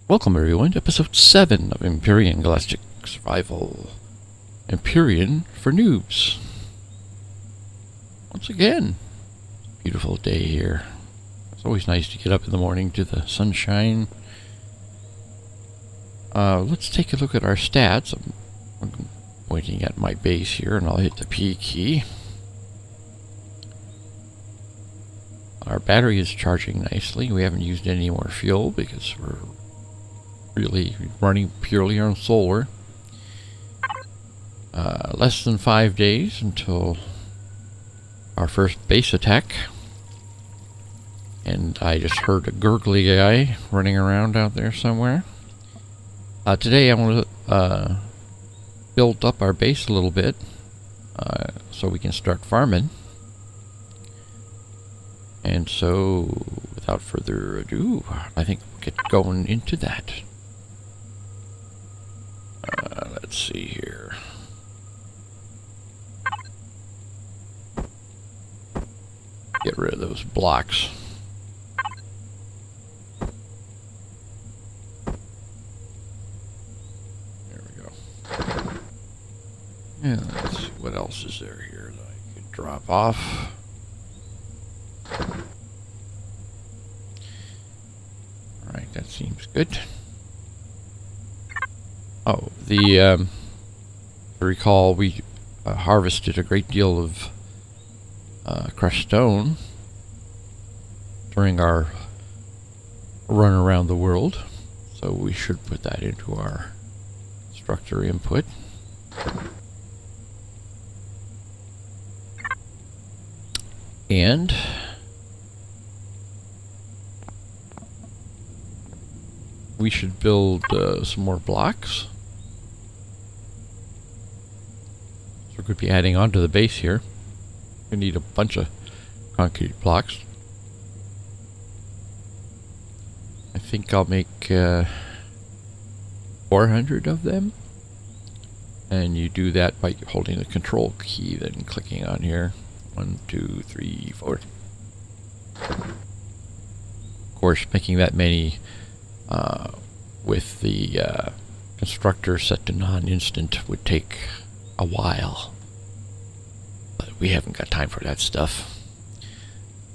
Welcome everyone to episode 7 of Empyrion Galactic Survival. Empyrion for Noobs. Once again, beautiful day here. It's always nice to get up in the morning to the sunshine. Let's take a look at our stats. I'm pointing at my base here and I'll hit the P key. Our battery is charging nicely. We haven't used any more fuel because we're really running purely on solar. Less than 5 days until our first base attack. And I just heard a gurgly guy running around out there somewhere. Today I want to build up our base a little bit so we can start farming. And so, without further ado, I think we'll get going into that. Let's see here. Get rid of those blocks. There we go. Yeah, let's see what else is there here that I could drop off. Alright, that seems good. Oh, recall we harvested a great deal of crushed stone during our run around the world, so we should put that into our structure input. And we should build some more blocks. So we're going to be adding on to the base here. We need a bunch of concrete blocks. I think I'll make 400 of them. And you do that by holding the control key, then clicking on here. 1, 2, 3, 4. Of course, making that many with the constructor set to non-instant would take a while. But we haven't got time for that stuff.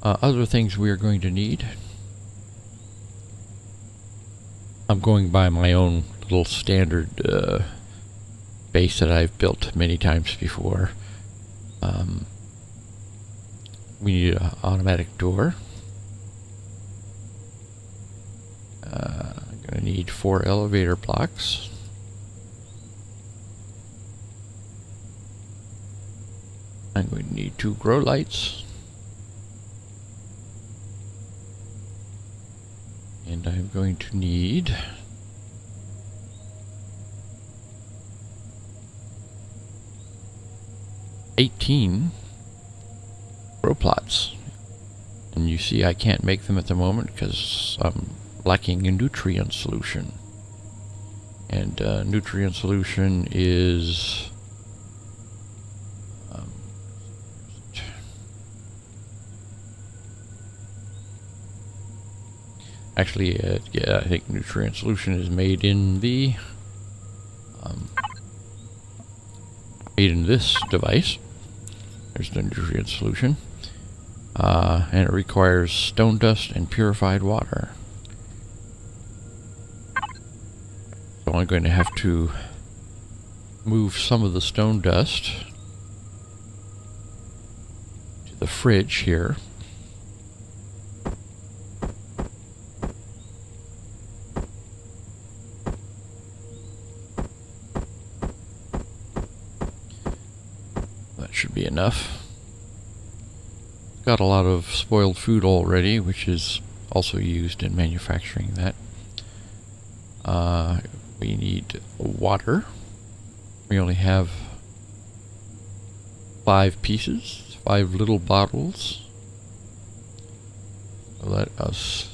Other things we are going to need. I'm going by my own little standard base that I've built many times before. We need an automatic door. I'm going to need 4 elevator blocks. I'm going to need 2 grow lights. And I'm going to need 18 grow plots. And you see I can't make them at the moment because I'm lacking a nutrient solution. And nutrient solution is actually, yeah, I think nutrient solution is made in the made in this device. There's the nutrient solution, and it requires stone dust and purified water. So I'm going to have to move some of the stone dust to the fridge here. Should be enough. Got a lot of spoiled food already, which is also used in manufacturing that. We need water. We only have 5 pieces, 5 little bottles. Let us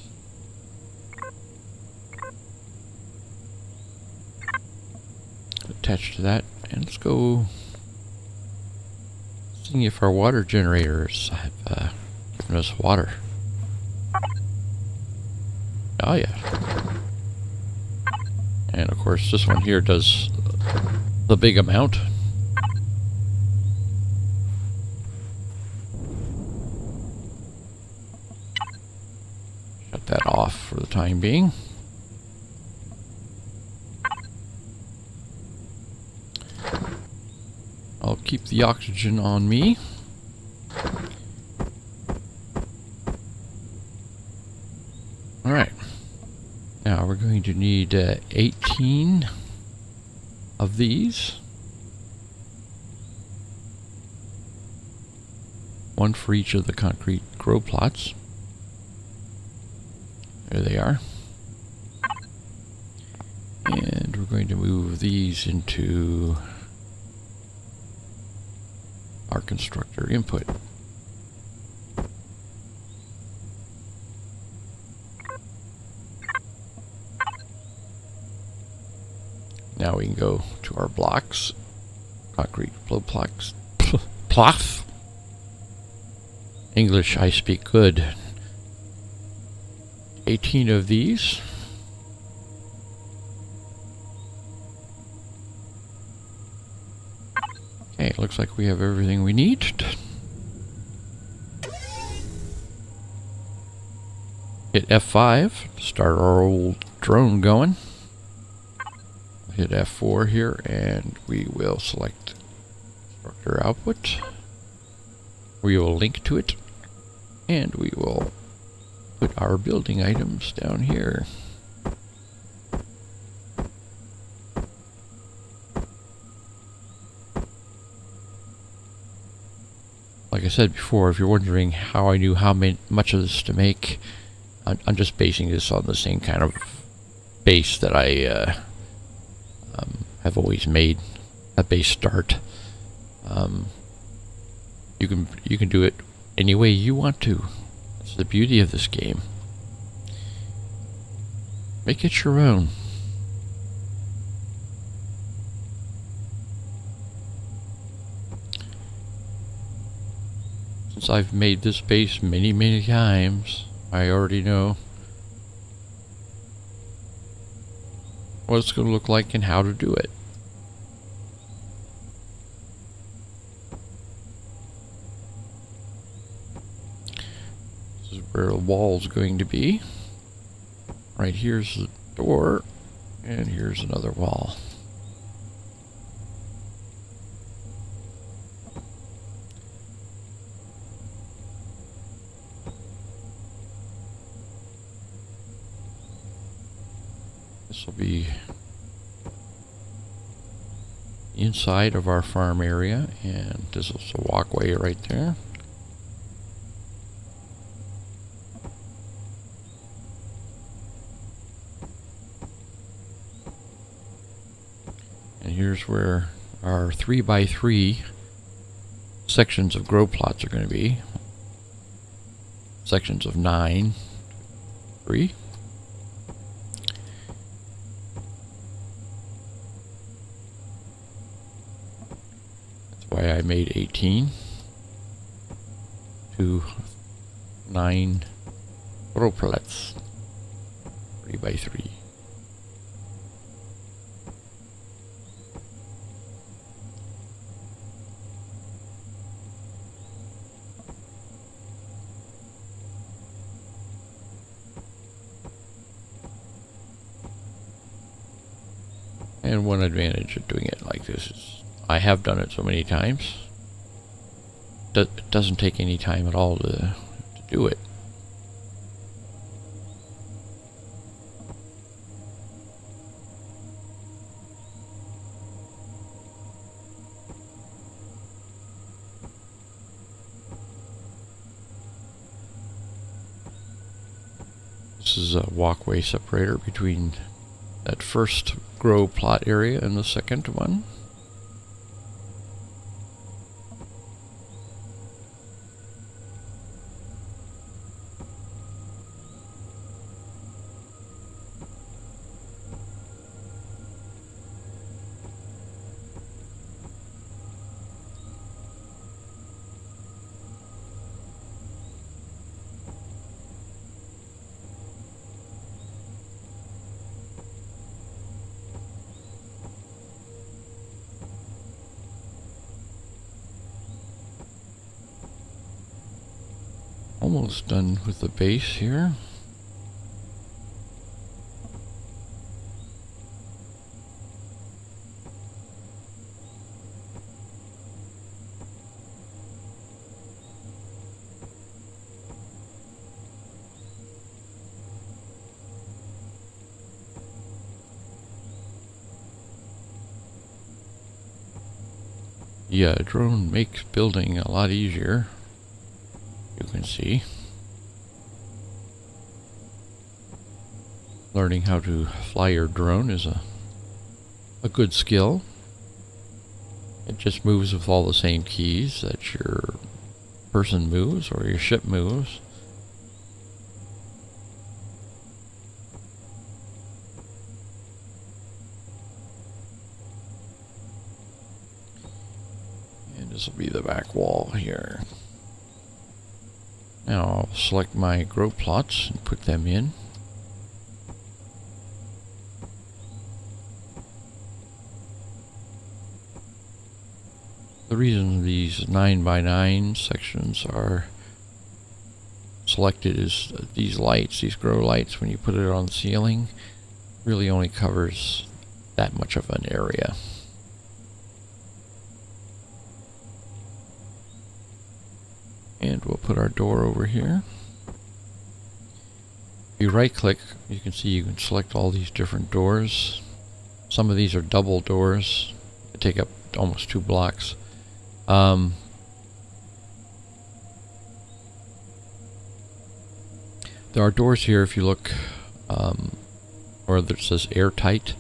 attach to that, and let's go seeing if our water generators have given us water. Oh yeah. And of course this one here does the big amount. Shut that off for the time being. I'll keep the oxygen on me. Alright. Now we're going to need 18 of these. One for each of the concrete grow plots. There they are. And we're going to move these into our constructor input. Now we can go to our blocks, concrete flow blocks, plots. English, I speak good. 18 of these. Okay, it looks like we have everything we need. Hit F5 to start our old drone going. Hit F4 here and we will select constructor output. We will link to it and we will put our building items down here. Like I said before, if you're wondering how I knew how much of this to make, I'm just basing this on the same kind of base that I have always made, a base start. You can do it any way you want to. That's the beauty of this game. Make it your own. Since I've made this base many, many times, I already know what it's going to look like and how to do it. This is where the wall's going to be. Right here's the door, and here's another wall. This will be inside of our farm area, and this is a walkway right there. And here's where our 3x3 sections of grow plots are going to be. Sections of 9, 3. Why I made 18 to 9 grow plots, 3x3. And one advantage of doing it like this is I have done it so many times. It doesn't take any time at all to do it. This is a walkway separator between that first grow plot area and the second one. almost done with the base here. Yeah, a drone makes building a lot easier. You can see. Learning how to fly your drone is a good skill. It just moves with all the same keys that your person moves or your ship moves. This will be the back wall here. Now I'll select my grow plots and put them in. The reason these 9x9 sections are selected is these lights, these grow lights, when you put it on the ceiling, really only covers that much of an area. And we'll put our door over here. If you right click, you can see you can select all these different doors. Some of these are double doors. They take up almost 2 blocks. There are doors here if you look, where it says airtight.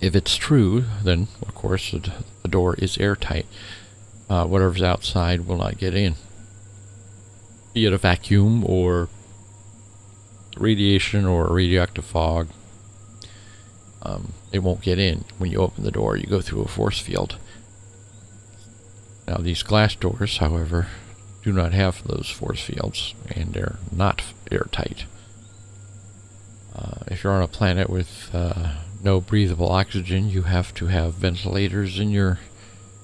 If it's true, then of course the door is airtight. Whatever's outside will not get in. Be it a vacuum or radiation or radioactive fog, it won't get in. When you open the door, you go through a force field. Now these glass doors, however, do not have those force fields, and they're not airtight. If you're on a planet with no breathable oxygen, you have to have ventilators in your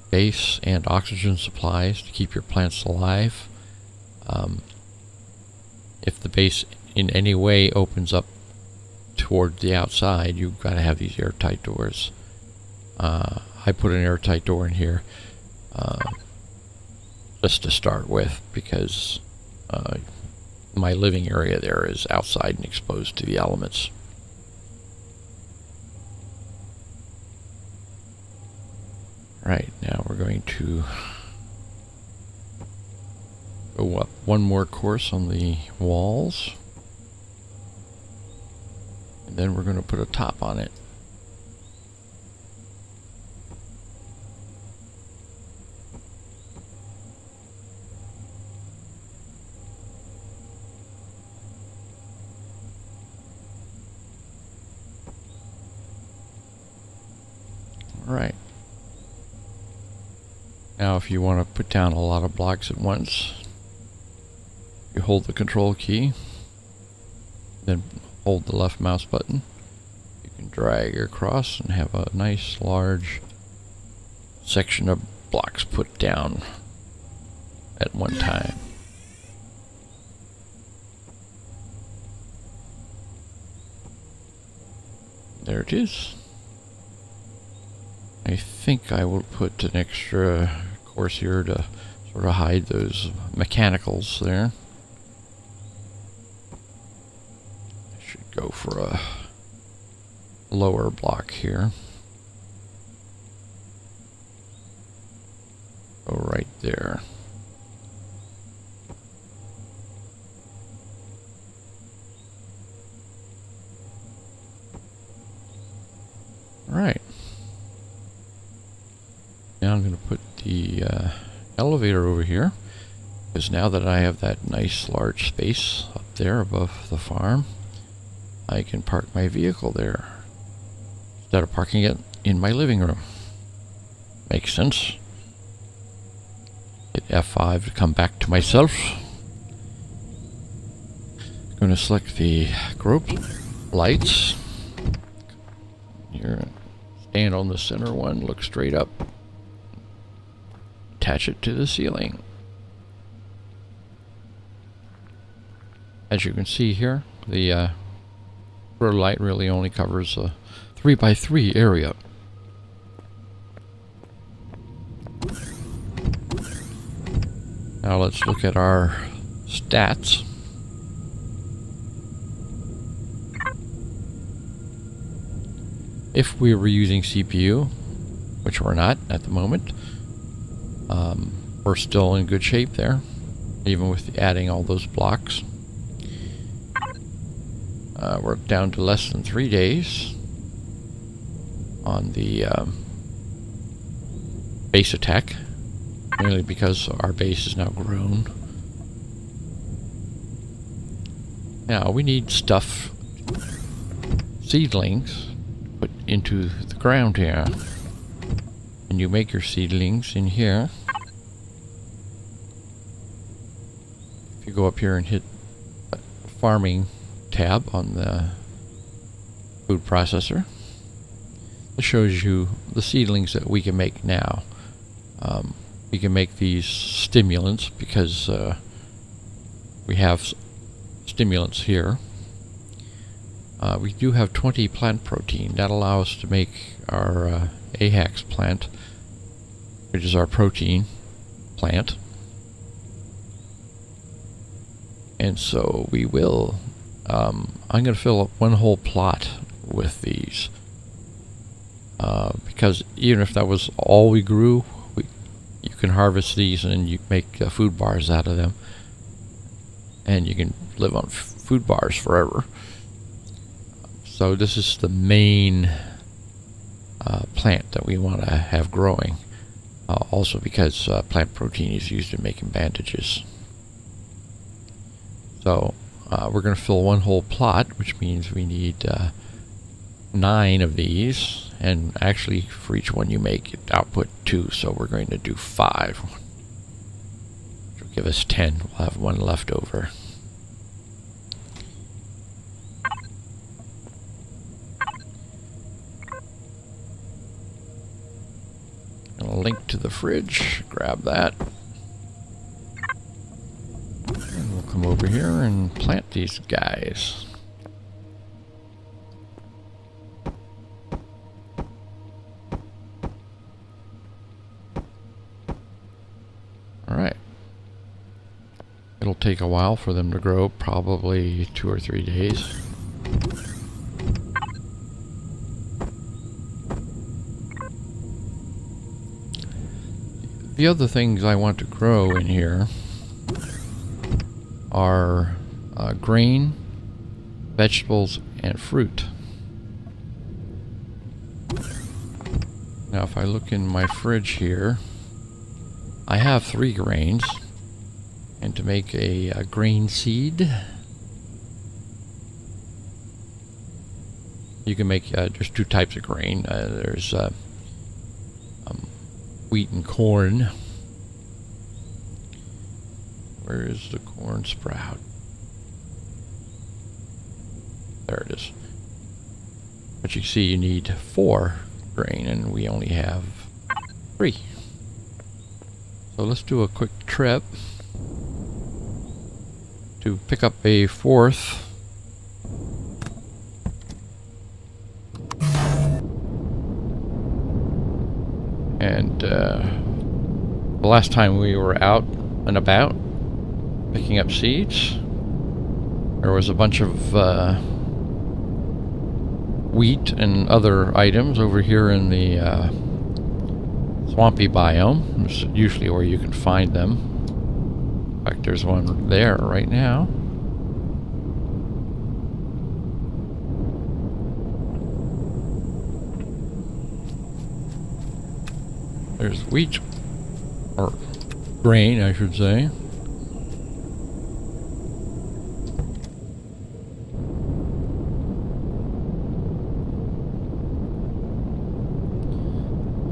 base and oxygen supplies to keep your plants alive. If the base in any way opens up toward the outside, you've got to have these airtight doors. I put an airtight door in here just to start with, because my living area there is outside and exposed to the elements. Right, now we're going to go up one more course on the walls, and then we're going to put a top on it. All right. Now if you want to put down a lot of blocks at once, you hold the control key, then hold the left mouse button. You can drag across and have a nice large section of blocks put down at one time. There it is. I think I will put an extra course here to sort of hide those mechanicals there. I should go for a lower block here. Go right there. All right. Now I'm going to put the elevator over here, because now that I have that nice large space up there above the farm, I can park my vehicle there instead of parking it in my living room. Makes sense. Hit F5 to come back to myself. I'm going to select the grope lights. Here, stand on the center one, look straight up. Attach it to the ceiling. As you can see here, the grow light really only covers a 3x3 area. Now let's look at our stats. If we were using CPU, which we're not at the moment, we're still in good shape there, even with adding all those blocks. We're down to less than 3 days on the base attack, mainly because our base is now grown. Now we need stuff, seedlings, put into the ground here. And you make your seedlings in here. If you go up here and hit farming tab on the food processor, it shows you the seedlings that we can make now. We can make these stimulants because we have stimulants here. We do have 20 plant protein. That allows us to make our AHAX plant, which is our protein plant. And so we will, I'm going to fill up one whole plot with these. Because even if that was all we grew, you can harvest these and you make food bars out of them. And you can live on food bars forever. So this is the main plant that we want to have growing. Also because plant protein is used in making bandages. So we're going to fill one whole plot, which means we need 9 of these. And actually for each one you make, it output 2. So we're going to do 5. Which will give us 10. We'll have 1 left over. A link to the fridge, grab that. And we'll come over here and plant these guys. Alright. It'll take a while for them to grow, probably 2 or 3 days. The other things I want to grow in here are grain, vegetables, and fruit. Now if I look in my fridge here, I have 3 grains. And to make a grain seed, you can make, there's 2 types of grain. There's wheat and corn. Where is the corn sprout? There it is. But you see you need 4 grain and we only have 3. So let's do a quick trip to pick up a 4th. And the last time we were out and about picking up seeds, there was a bunch of wheat and other items over here in the swampy biome. It's usually where you can find them. In fact, there's one there right now. There's wheat, or grain, I should say.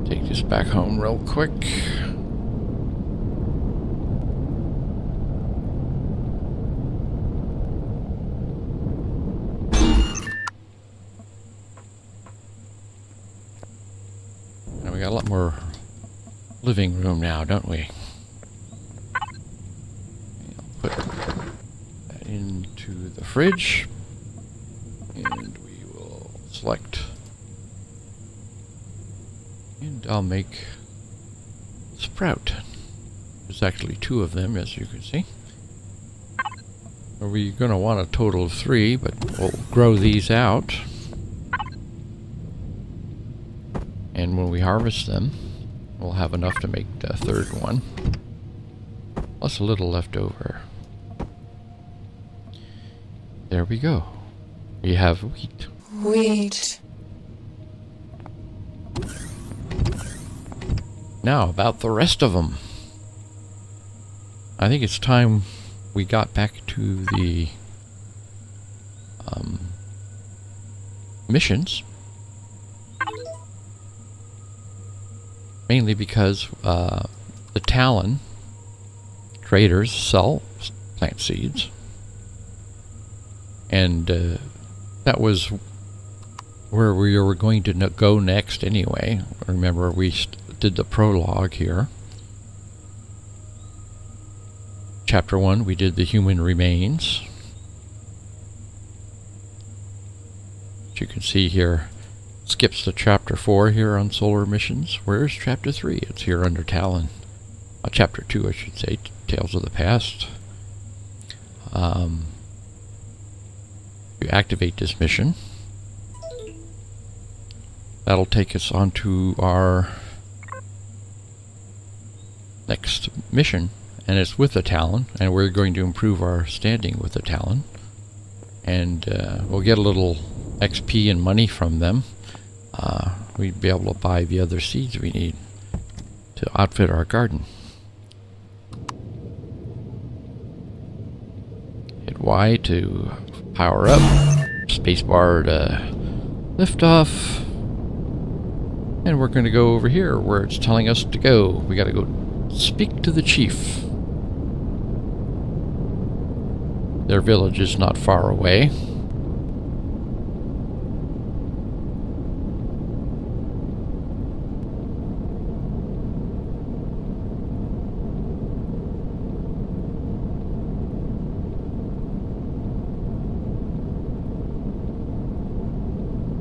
Take this back home real quick. Now we got a lot more living room now, don't we? I'll put that into the fridge. And we will select. And I'll make sprout. There's actually 2 of them, as you can see. We're going to want a total of 3, but we'll grow these out. And when we harvest them, we'll have enough to make the 3rd one. Plus a little left over. There we go. We have wheat. Wheat. Now, about the rest of them. I think it's time we got back to the missions. Mainly because the Talon traders sell plant seeds. And that was where we were going to go next anyway. Remember, we did the prologue here. Chapter 1, we did the human remains. As you can see here, skips to chapter 4 here on solar missions. Where's chapter 3? It's here under Talon. Chapter 2, I should say, Tales of the Past. You activate this mission. That'll take us on to our next mission, and it's with the Talon, and we're going to improve our standing with the Talon, and we'll get a little XP and money from them. We'd be able to buy the other seeds we need to outfit our garden. Hit Y to power up, spacebar to lift off, and we're going to go over here where it's telling us to go. We got to go speak to the chief. Their village is not far away.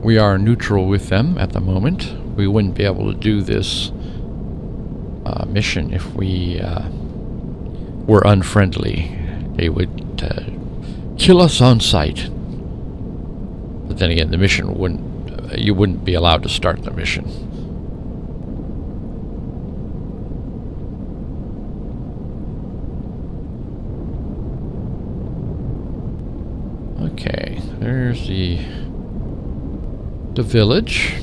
We are neutral with them at the moment. We wouldn't be able to do this mission if we were unfriendly. They would kill us on sight. But then again, the mission wouldn't. You wouldn't be allowed to start the mission. Okay, there's the village.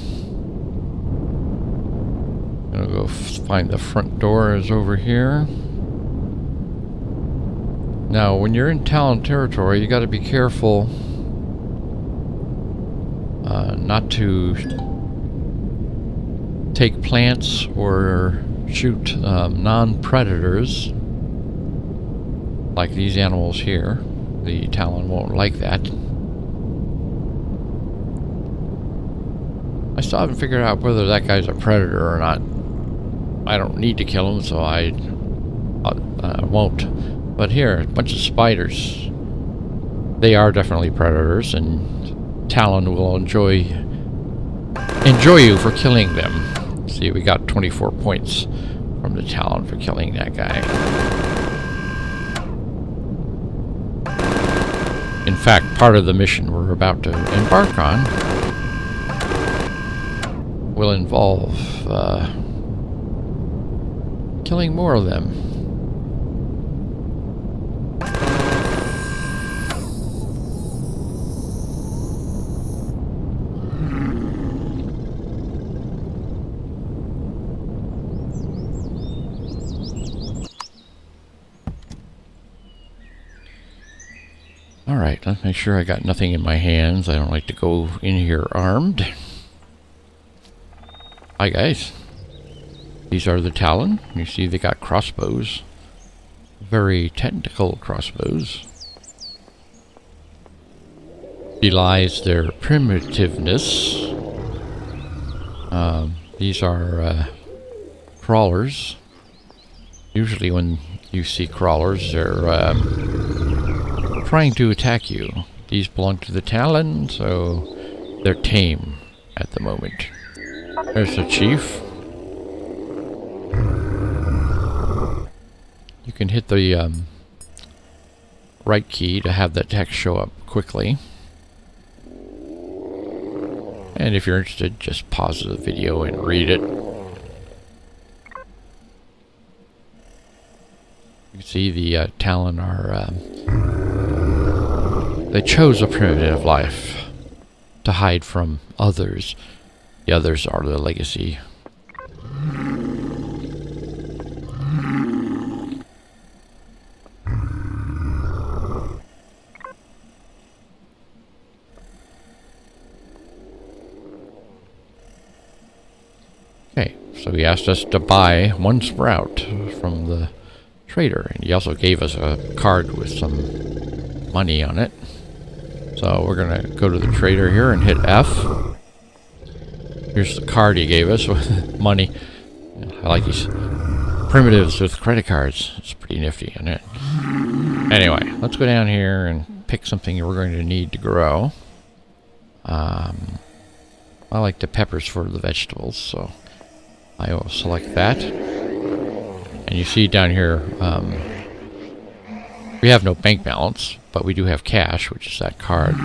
Gonna go find the front door is over here. Now, when you're in Talon territory, you got to be careful not to take plants or shoot non-predators like these animals here. The Talon won't like that. I still haven't figured out whether that guy's a predator or not. I don't need to kill him, so I won't. But here, a bunch of spiders. They are definitely predators, and Talon will enjoy you for killing them. See, we got 24 points from the Talon for killing that guy. In fact, part of the mission we're about to embark on will involve killing more of them. Alright, let's make sure I got nothing in my hands. I don't like to go in here armed. Hi guys. These are the Talon. You see they got crossbows. Very technical crossbows. Belies their primitiveness. These are crawlers. Usually when you see crawlers, they're trying to attack you. These belong to the Talon, so they're tame at the moment. There's the chief. You can hit the right key to have the text show up quickly. And if you're interested, just pause the video and read it. You can see the Talon are... they chose a primitive life to hide from others. The others are the legacy. Okay, so he asked us to buy 1 sprout from the trader, and he also gave us a card with some money on it. So we're gonna go to the trader here and hit F. Here's the card he gave us with money. I like these primitives with credit cards. It's pretty nifty, isn't it? Anyway, let's go down here and pick something we're going to need to grow. I like the peppers for the vegetables, so I will select that. And you see down here, we have no bank balance, but we do have cash, which is that card.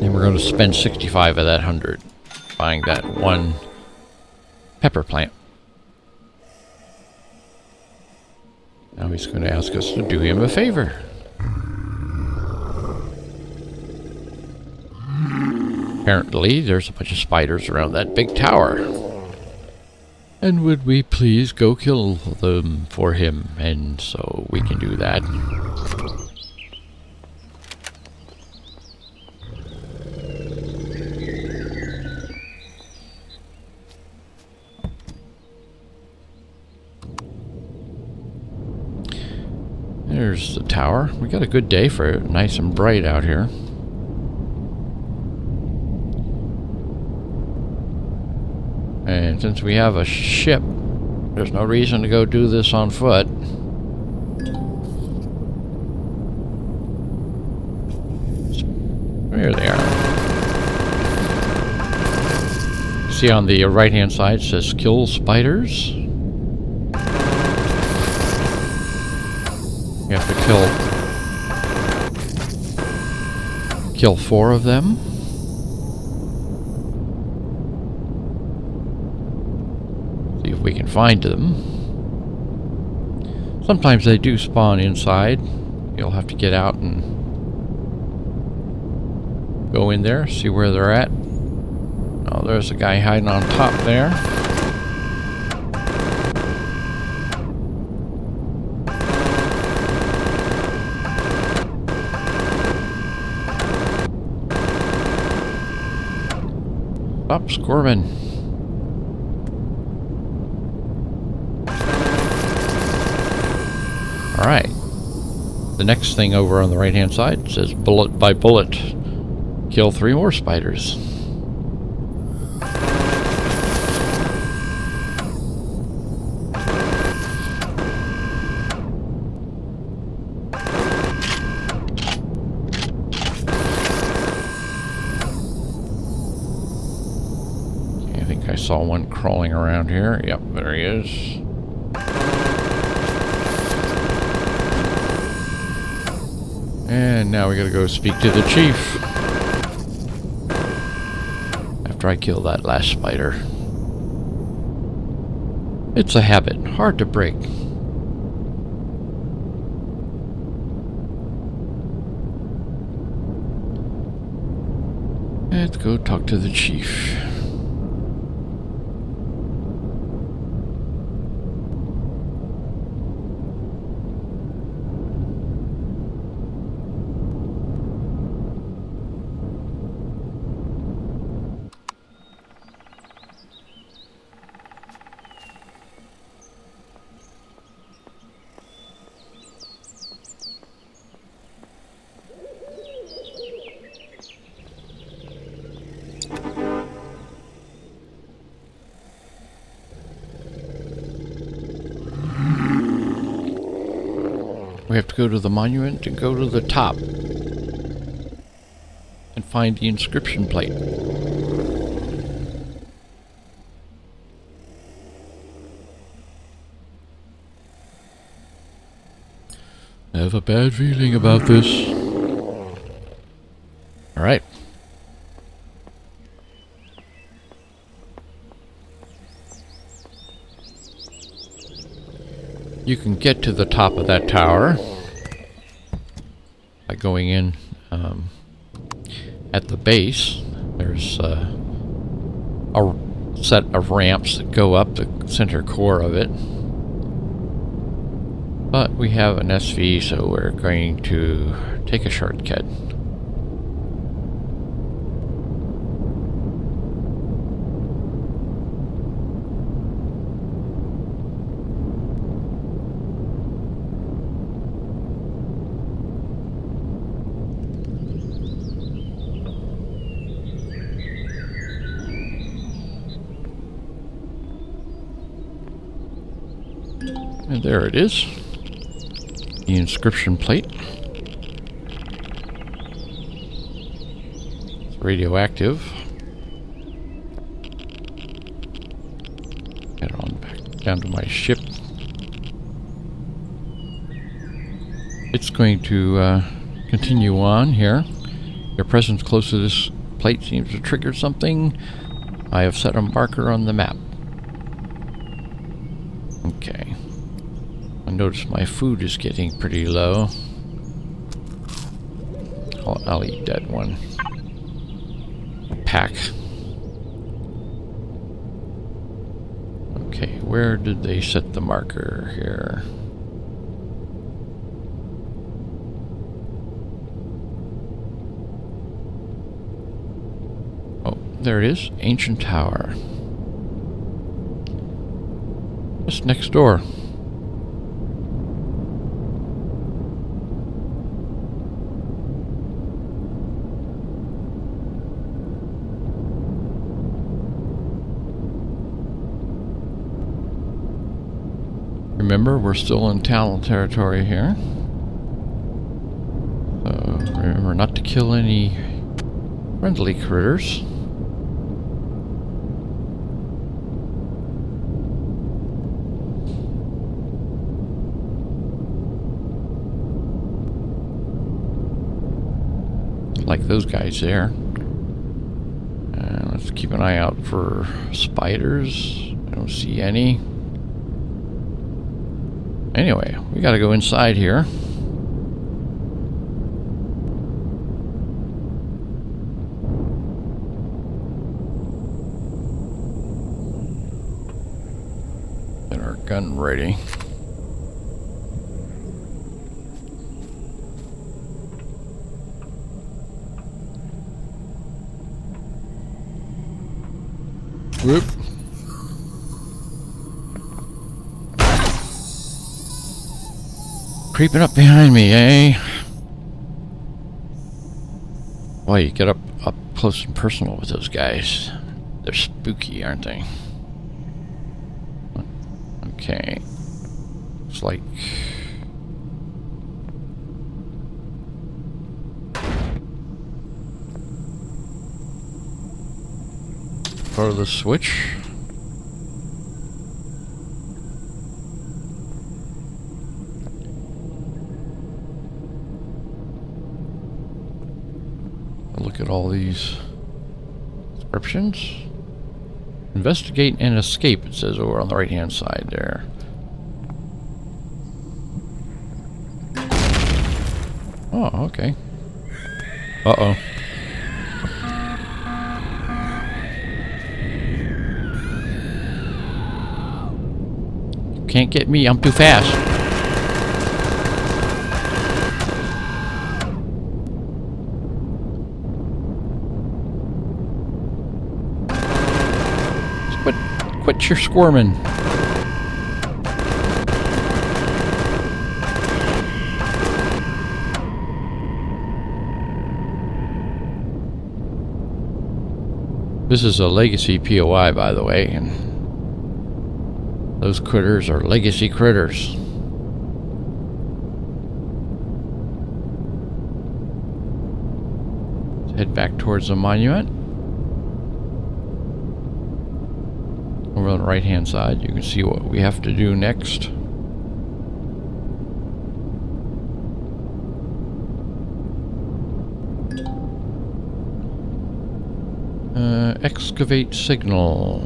And we're going to spend 65 of that 100 buying that 1 pepper plant. Now he's going to ask us to do him a favor. Apparently, there's a bunch of spiders around that big tower. And would we please go kill them for him? And so we can do that. There's the tower. We got a good day for it. Nice and bright out here. And since we have a ship, there's no reason to go do this on foot. There they are. See on the right-hand side it says kill spiders. You have to kill 4 of them. See if we can find them. Sometimes they do spawn inside. You'll have to get out and go in there, see where they're at. Oh, there's a guy hiding on top there. Stop squirming. Alright. The next thing over on the right hand side says bullet by bullet. Kill 3 more spiders. I think I saw one crawling around here. Yep, there he is. And now we gotta go speak to the chief. After I kill that last spider. It's a habit, hard to break. Let's go talk to the chief. We have to go to the monument and go to the top and find the inscription plate. I have a bad feeling about this. All right. You can get to the top of that tower by going in at the base. There's a set of ramps that go up the center core of it. But we have an SV, so we're going to take a shortcut. And there it is. The inscription plate. It's radioactive. Head on back down to my ship. It's going to continue on here. Your presence close to this plate seems to trigger something. I have set a marker on the map. Okay. I notice my food is getting pretty low. I'll eat that one pack. Okay, where did they set the marker here? Oh, there it is. Ancient Tower. Just next door. Remember, we're still in Talon territory here. So remember not to kill any friendly critters. Like those guys there. And let's keep an eye out for spiders. I don't see any. Anyway, we gotta go inside here. Get our gun ready. Whoop. Creeping up behind me, eh? Boy, you get up close and personal with those guys. They're spooky, aren't they? Okay. Looks like... Go to the switch. Look at all these descriptions. Investigate and escape, it says over on the right hand side there. Oh, okay. Uh-oh. You can't get me, I'm too fast. Quit your squirming. This is a legacy POI, by the way, and those critters are legacy critters. head back towards the monument. Over on the right hand side, you can see what we have to do next. Excavate signal.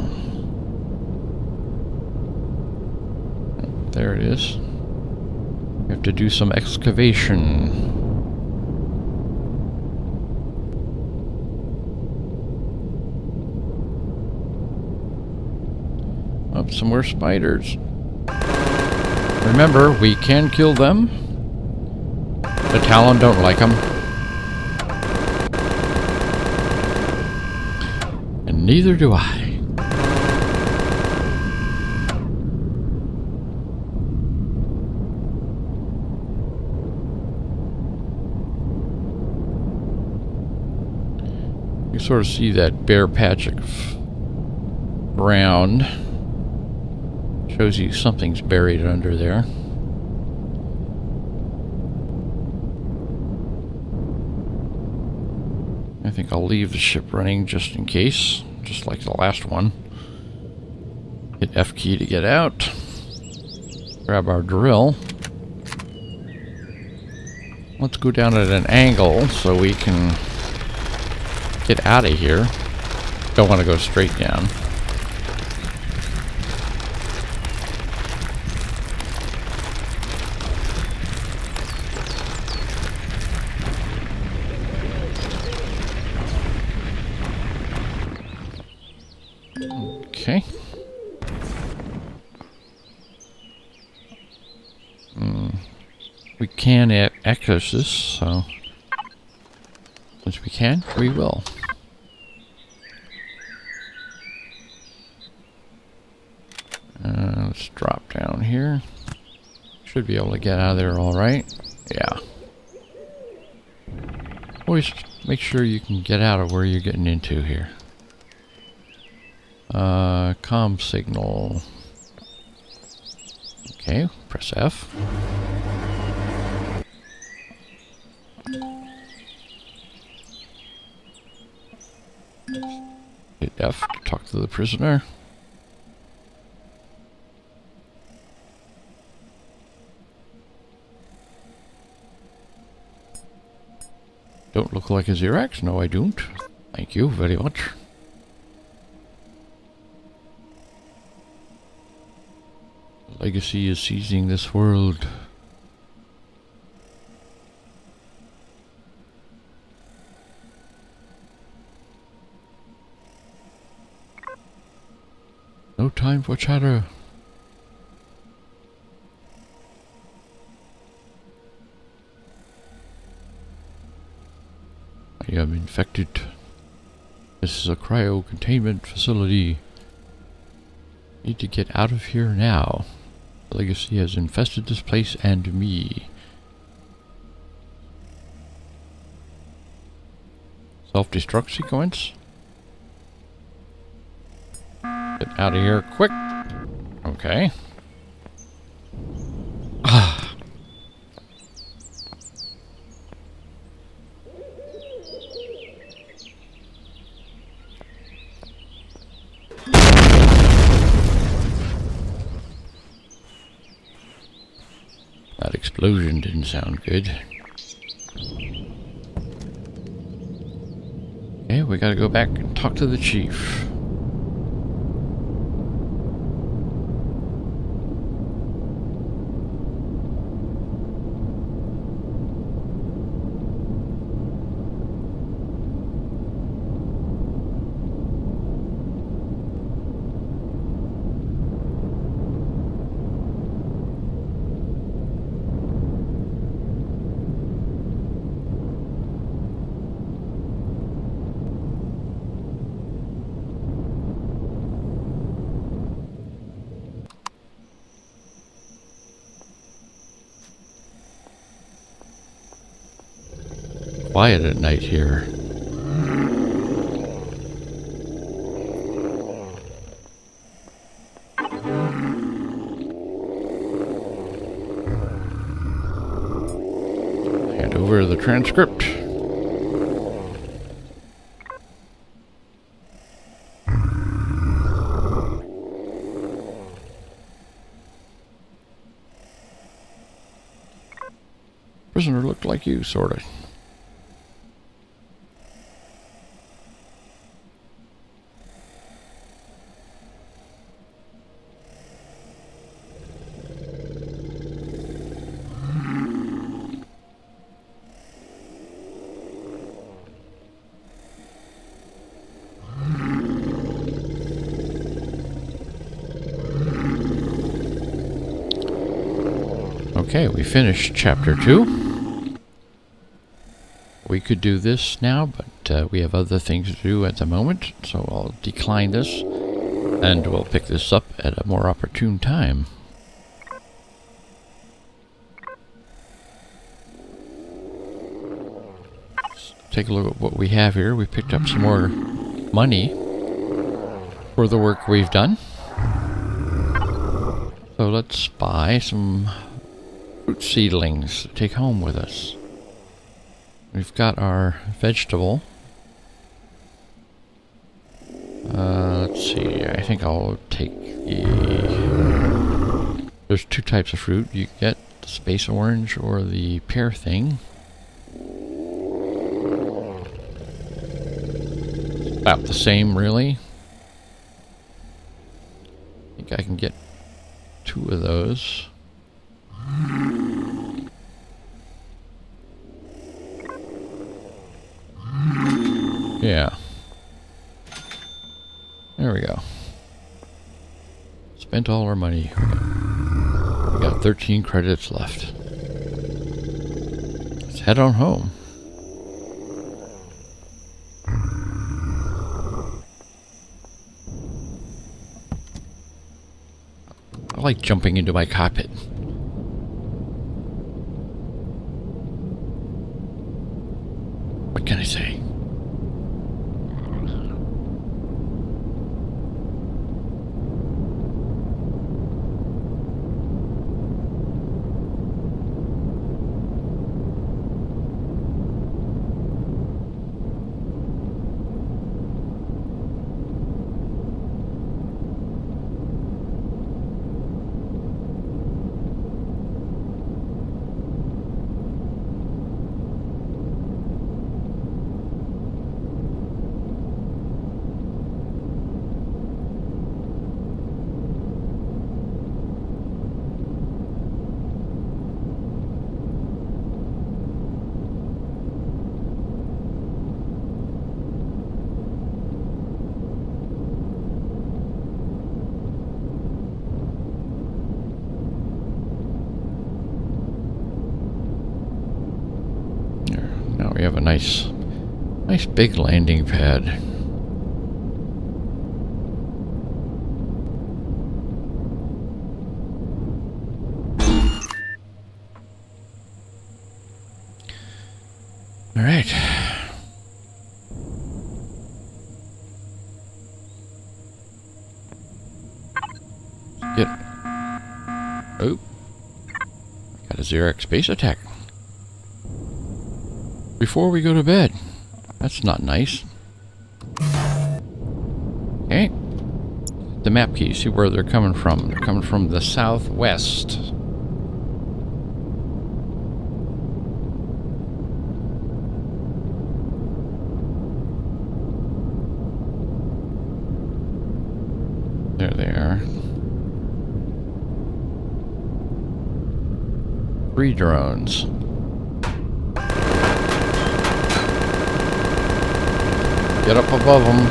There it is. We have to do some excavation. Oh, some more spiders. Remember, we can kill them. The Talon don't like them. And neither do I. You sort of see that bare patch of ground. Shows you something's buried under there. I think I'll leave the ship running just in case, just like the last one. Hit F key to get out. Grab our drill. Let's go down at an angle so we can get out of here. Don't want to go straight down. Okay. We can access this, so since we can, we will. Let's drop down here. Should be able to get out of there all right. Yeah. Always make sure you can get out of where you're getting into here. Comm signal. Okay, press F. Hit F to talk to the prisoner. Don't look like a Xerax? No, I don't. Thank you very much. Legacy is seizing this world. No time for chatter. I am infected. This is a cryo-containment facility. Need to get out of here now. Legacy has infested this place and me. Self-destruct sequence. Get out of here quick. Okay. That explosion didn't sound good. Okay, we gotta go back and talk to the chief. Quiet at night here. Hand over the transcript. Prisoner looked like you, sort of. Okay, we finished chapter 2. We could do this now, but we have other things to do at the moment, so I'll decline this, and we'll pick this up at a more opportune time. Let's take a look at what we have here. We picked up some more money for the work we've done. So let's buy some fruit seedlings to take home with us. We've got our vegetable. Let's see, I think I'll take the... There's two types of fruit. You get the space orange or the pear thing. About the same, really. I think I can get 2 of those. Yeah. There we go. Spent all our money. We got 13 credits left. Let's head on home. I like jumping into my cockpit. What can I say? We have a nice big landing pad. All right. Oh. Got a Xerax base attack. Before we go to bed. That's not nice. Okay. The map key. See where they're coming from. They're coming from the southwest. There they are. 3 drones. Get up above them.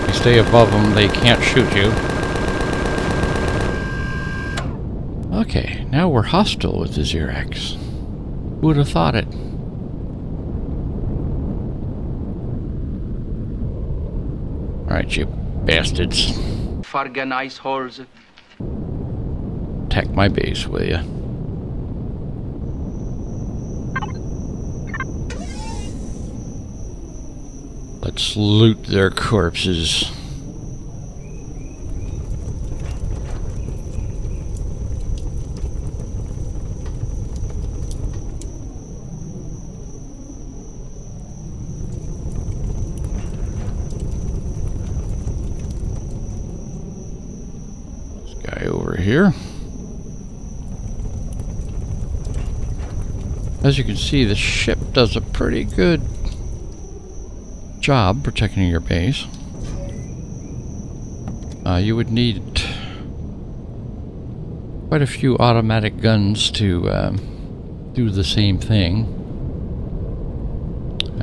If you stay above them, they can't shoot you. Okay, now we're hostile with the Xerax. Who would have thought it? Alright, you bastards. Fargan ice holes. Attack my base, will ya? Let's loot their corpses. Guy over here. As you can see, the ship does a pretty good job protecting your base. You would need quite a few automatic guns to do the same thing.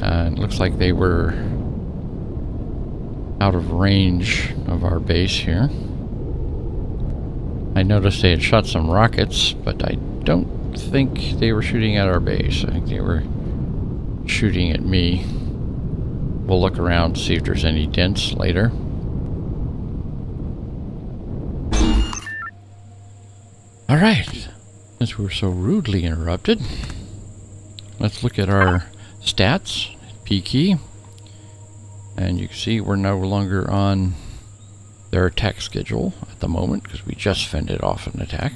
It looks like they were out of range of our base here. I noticed they had shot some rockets, but I don't think they were shooting at our base. I think they were shooting at me. We'll look around to see if there's any dents later. Alright, since we were so rudely interrupted, let's look at our stats, P key, and you can see we're no longer on their attack schedule at the moment because we just fended off an attack.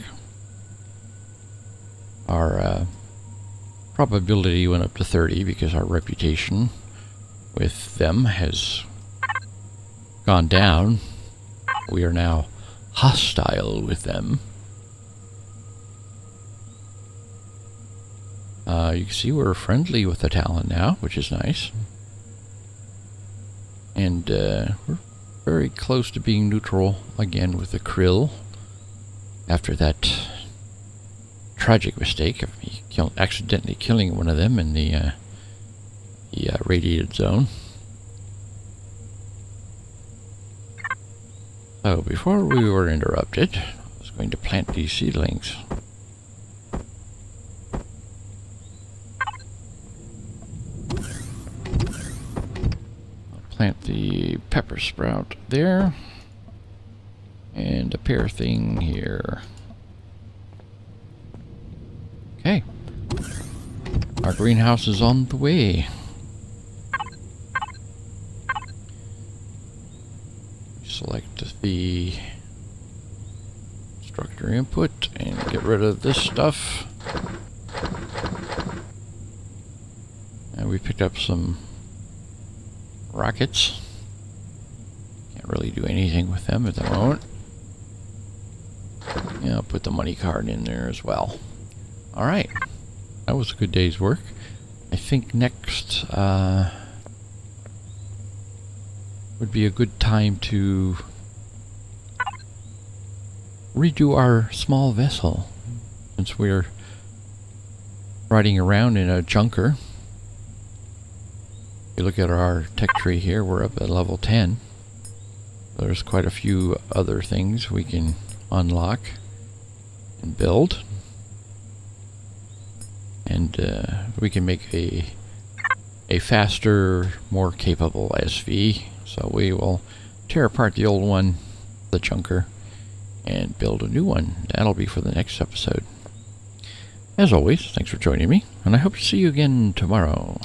Our probability went up to 30 because our reputation with them has gone down. We are now hostile with them. You can see we're friendly with the Talon now, which is nice. And we're very close to being neutral again with the Krill after that tragic mistake of me accidentally killing one of them in the radiated zone. So before we were interrupted, I was going to plant these seedlings. Plant the pepper sprout there, and a pear thing here. Okay, our greenhouse is on the way. Select the structure input and get rid of this stuff. And we picked up some rockets. Can't really do anything with them at the moment. Yeah, I'll put the money card in there as well. Alright, that was a good day's work. I think next would be a good time to redo our small vessel, since we're riding around in a junker. If you look at our tech tree here, we're up at level 10. There's quite a few other things we can unlock and build. And we can make a faster, more capable SV. So we will tear apart the old one, the junker, and build a new one. That'll be for the next episode. As always, thanks for joining me, and I hope to see you again tomorrow.